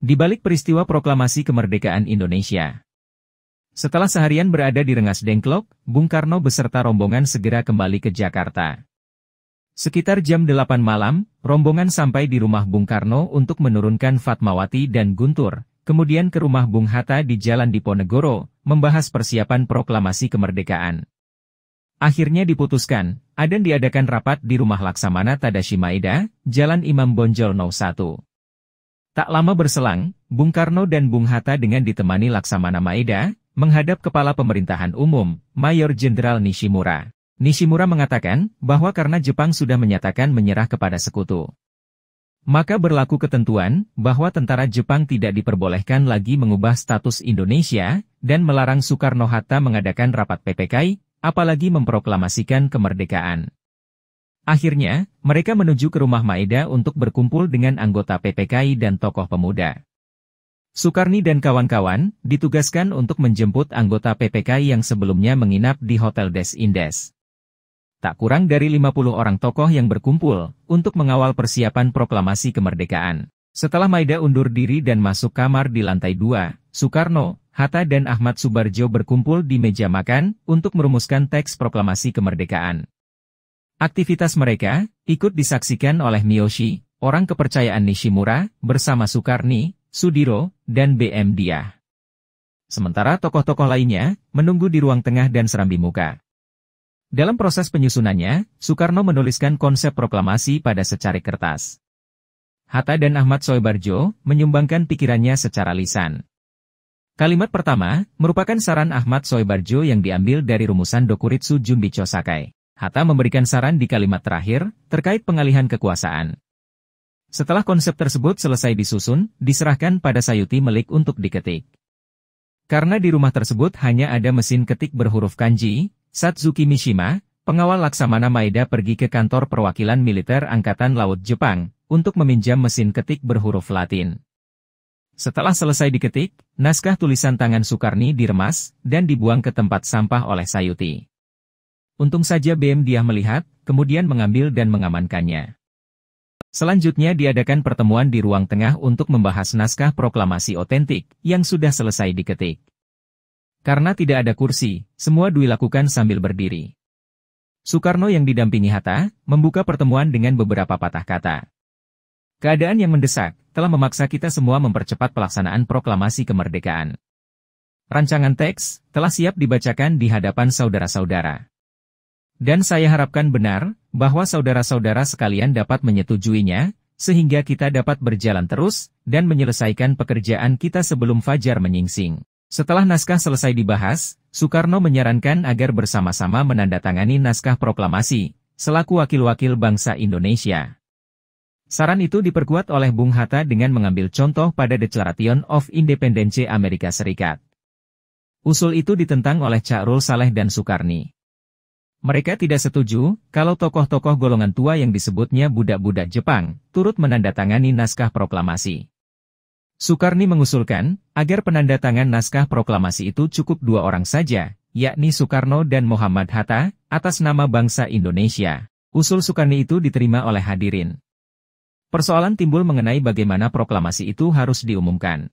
Di balik peristiwa proklamasi kemerdekaan Indonesia. Setelah seharian berada di Rengas Dengklok, Bung Karno beserta rombongan segera kembali ke Jakarta. Sekitar jam 8 malam, rombongan sampai di rumah Bung Karno untuk menurunkan Fatmawati dan Guntur, kemudian ke rumah Bung Hatta di Jalan Diponegoro, membahas persiapan proklamasi kemerdekaan. Akhirnya diputuskan, dan diadakan rapat di rumah Laksamana Tadashi Maeda, Jalan Imam Bonjol No. 1. Tak lama berselang, Bung Karno dan Bung Hatta dengan ditemani Laksamana Maeda, menghadap Kepala Pemerintahan Umum, Mayor Jenderal Nishimura. Nishimura mengatakan bahwa karena Jepang sudah menyatakan menyerah kepada sekutu, maka berlaku ketentuan bahwa tentara Jepang tidak diperbolehkan lagi mengubah status Indonesia, dan melarang Soekarno-Hatta mengadakan rapat PPKI, apalagi memproklamasikan kemerdekaan. Akhirnya, mereka menuju ke rumah Maeda untuk berkumpul dengan anggota PPKI dan tokoh pemuda. Sukarni dan kawan-kawan ditugaskan untuk menjemput anggota PPKI yang sebelumnya menginap di Hotel Des Indes. Tak kurang dari 50 orang tokoh yang berkumpul untuk mengawal persiapan proklamasi kemerdekaan. Setelah Maeda undur diri dan masuk kamar di lantai 2, Soekarno, Hatta dan Ahmad Subarjo berkumpul di meja makan untuk merumuskan teks proklamasi kemerdekaan. Aktivitas mereka ikut disaksikan oleh Miyoshi, orang kepercayaan Nishimura, bersama Sukarni, Sudiro, dan B.M. Diah. Sementara tokoh-tokoh lainnya menunggu di ruang tengah dan serambi muka. Dalam proses penyusunannya, Soekarno menuliskan konsep proklamasi pada secari kertas. Hatta dan Ahmad Soebarjo menyumbangkan pikirannya secara lisan. Kalimat pertama merupakan saran Ahmad Soebarjo yang diambil dari rumusan Dokuritsu Junbicho Sakai. Hatta memberikan saran di kalimat terakhir, terkait pengalihan kekuasaan. Setelah konsep tersebut selesai disusun, diserahkan pada Sayuti Melik untuk diketik. Karena di rumah tersebut hanya ada mesin ketik berhuruf kanji, Satsuki Mishima, pengawal Laksamana Maeda pergi ke kantor perwakilan militer Angkatan Laut Jepang, untuk meminjam mesin ketik berhuruf Latin. Setelah selesai diketik, naskah tulisan tangan Sukarni diremas, dan dibuang ke tempat sampah oleh Sayuti. Untung saja B.M. Diah melihat, kemudian mengambil dan mengamankannya. Selanjutnya diadakan pertemuan di ruang tengah untuk membahas naskah proklamasi otentik, yang sudah selesai diketik. Karena tidak ada kursi, semua dilakukan sambil berdiri. Soekarno yang didampingi Hatta, membuka pertemuan dengan beberapa patah kata. Keadaan yang mendesak, telah memaksa kita semua mempercepat pelaksanaan proklamasi kemerdekaan. Rancangan teks, telah siap dibacakan di hadapan saudara-saudara. Dan saya harapkan benar, bahwa saudara-saudara sekalian dapat menyetujuinya, sehingga kita dapat berjalan terus, dan menyelesaikan pekerjaan kita sebelum fajar menyingsing. Setelah naskah selesai dibahas, Soekarno menyarankan agar bersama-sama menandatangani naskah proklamasi, selaku wakil-wakil bangsa Indonesia. Saran itu diperkuat oleh Bung Hatta dengan mengambil contoh pada Declaration of Independence Amerika Serikat. Usul itu ditentang oleh Cak Rul Saleh dan Sukarni. Mereka tidak setuju kalau tokoh-tokoh golongan tua yang disebutnya budak-budak Jepang turut menandatangani naskah proklamasi. Sukarni mengusulkan agar penandatangan naskah proklamasi itu cukup 2 orang saja, yakni Soekarno dan Muhammad Hatta, atas nama bangsa Indonesia. Usul Sukarni itu diterima oleh hadirin. Persoalan timbul mengenai bagaimana proklamasi itu harus diumumkan.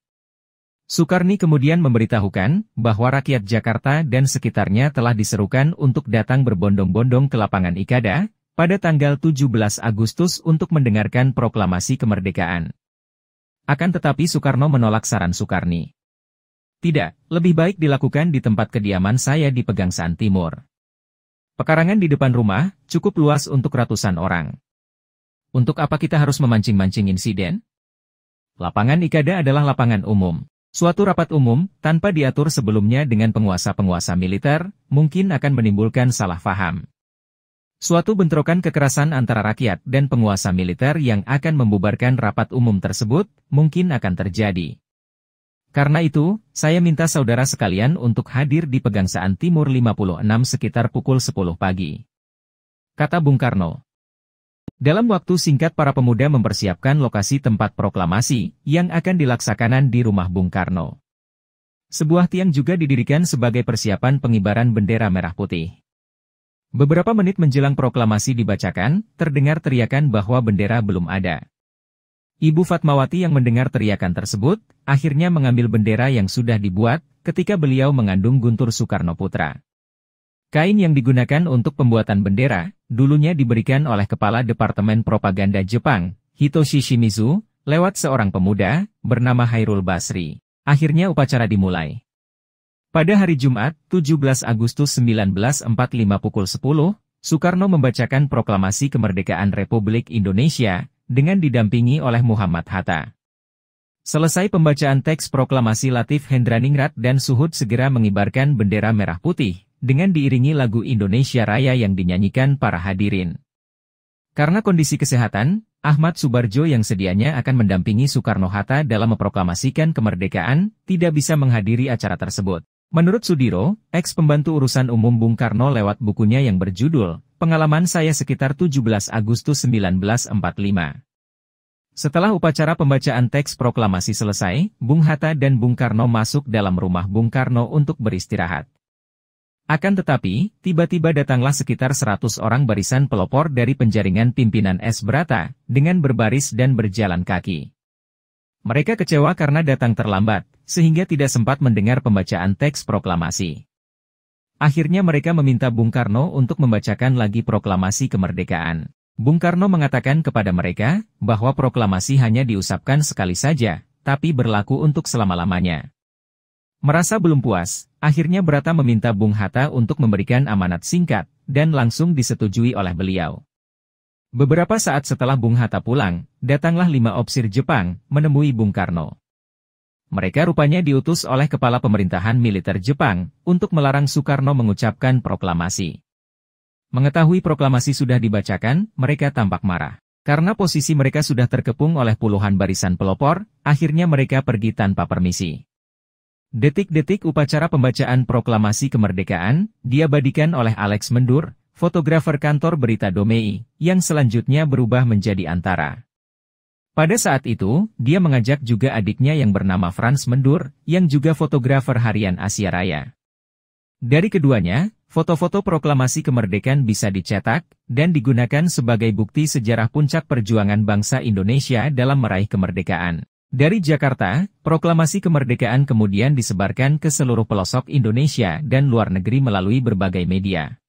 Sukarni kemudian memberitahukan bahwa rakyat Jakarta dan sekitarnya telah diserukan untuk datang berbondong-bondong ke lapangan Ikada pada tanggal 17 Agustus untuk mendengarkan proklamasi kemerdekaan. Akan tetapi Soekarno menolak saran Sukarni. Tidak, lebih baik dilakukan di tempat kediaman saya di Pegangsaan Timur. Pekarangan di depan rumah cukup luas untuk ratusan orang. Untuk apa kita harus memancing-mancing insiden? Lapangan Ikada adalah lapangan umum. Suatu rapat umum, tanpa diatur sebelumnya dengan penguasa-penguasa militer, mungkin akan menimbulkan salah faham. Suatu bentrokan kekerasan antara rakyat dan penguasa militer yang akan membubarkan rapat umum tersebut, mungkin akan terjadi. Karena itu, saya minta saudara sekalian untuk hadir di Pegangsaan Timur 56 sekitar pukul 10 pagi. Kata Bung Karno. Dalam waktu singkat para pemuda mempersiapkan lokasi tempat proklamasi yang akan dilaksanakan di rumah Bung Karno. Sebuah tiang juga didirikan sebagai persiapan pengibaran bendera merah putih. Beberapa menit menjelang proklamasi dibacakan, terdengar teriakan bahwa bendera belum ada. Ibu Fatmawati yang mendengar teriakan tersebut, akhirnya mengambil bendera yang sudah dibuat, ketika beliau mengandung Guntur Soekarno Putra. Kain yang digunakan untuk pembuatan bendera, dulunya diberikan oleh Kepala Departemen Propaganda Jepang, Hitoshi Shimizu, lewat seorang pemuda, bernama Hairul Basri. Akhirnya upacara dimulai. Pada hari Jumat, 17 Agustus 1945 pukul 10, Soekarno membacakan proklamasi kemerdekaan Republik Indonesia, dengan didampingi oleh Muhammad Hatta. Selesai pembacaan teks proklamasi, Latif Hendraningrat dan Suhud segera mengibarkan bendera merah putih, dengan diiringi lagu Indonesia Raya yang dinyanyikan para hadirin. Karena kondisi kesehatan, Ahmad Subarjo yang sedianya akan mendampingi Soekarno-Hatta dalam memproklamasikan kemerdekaan, tidak bisa menghadiri acara tersebut. Menurut Sudiro, eks-pembantu urusan umum Bung Karno lewat bukunya yang berjudul, Pengalaman Saya Sekitar 17 Agustus 1945. Setelah upacara pembacaan teks proklamasi selesai, Bung Hatta dan Bung Karno masuk dalam rumah Bung Karno untuk beristirahat. Akan tetapi, tiba-tiba datanglah sekitar 100 orang barisan pelopor dari penjaringan pimpinan S. Brata, dengan berbaris dan berjalan kaki. Mereka kecewa karena datang terlambat, sehingga tidak sempat mendengar pembacaan teks proklamasi. Akhirnya mereka meminta Bung Karno untuk membacakan lagi proklamasi kemerdekaan. Bung Karno mengatakan kepada mereka, bahwa proklamasi hanya diusapkan sekali saja, tapi berlaku untuk selama-lamanya. Merasa belum puas, akhirnya Brata meminta Bung Hatta untuk memberikan amanat singkat, dan langsung disetujui oleh beliau. Beberapa saat setelah Bung Hatta pulang, datanglah 5 opsir Jepang, menemui Bung Karno. Mereka rupanya diutus oleh Kepala Pemerintahan Militer Jepang, untuk melarang Soekarno mengucapkan proklamasi. Mengetahui proklamasi sudah dibacakan, mereka tampak marah. Karena posisi mereka sudah terkepung oleh puluhan barisan pelopor, akhirnya mereka pergi tanpa permisi. Detik-detik upacara pembacaan proklamasi kemerdekaan, diabadikan oleh Alex Mendur, fotografer kantor berita Domei, yang selanjutnya berubah menjadi Antara. Pada saat itu, dia mengajak juga adiknya yang bernama Franz Mendur, yang juga fotografer harian Asia Raya. Dari keduanya, foto-foto proklamasi kemerdekaan bisa dicetak, dan digunakan sebagai bukti sejarah puncak perjuangan bangsa Indonesia dalam meraih kemerdekaan. Dari Jakarta, proklamasi kemerdekaan kemudian disebarkan ke seluruh pelosok Indonesia dan luar negeri melalui berbagai media.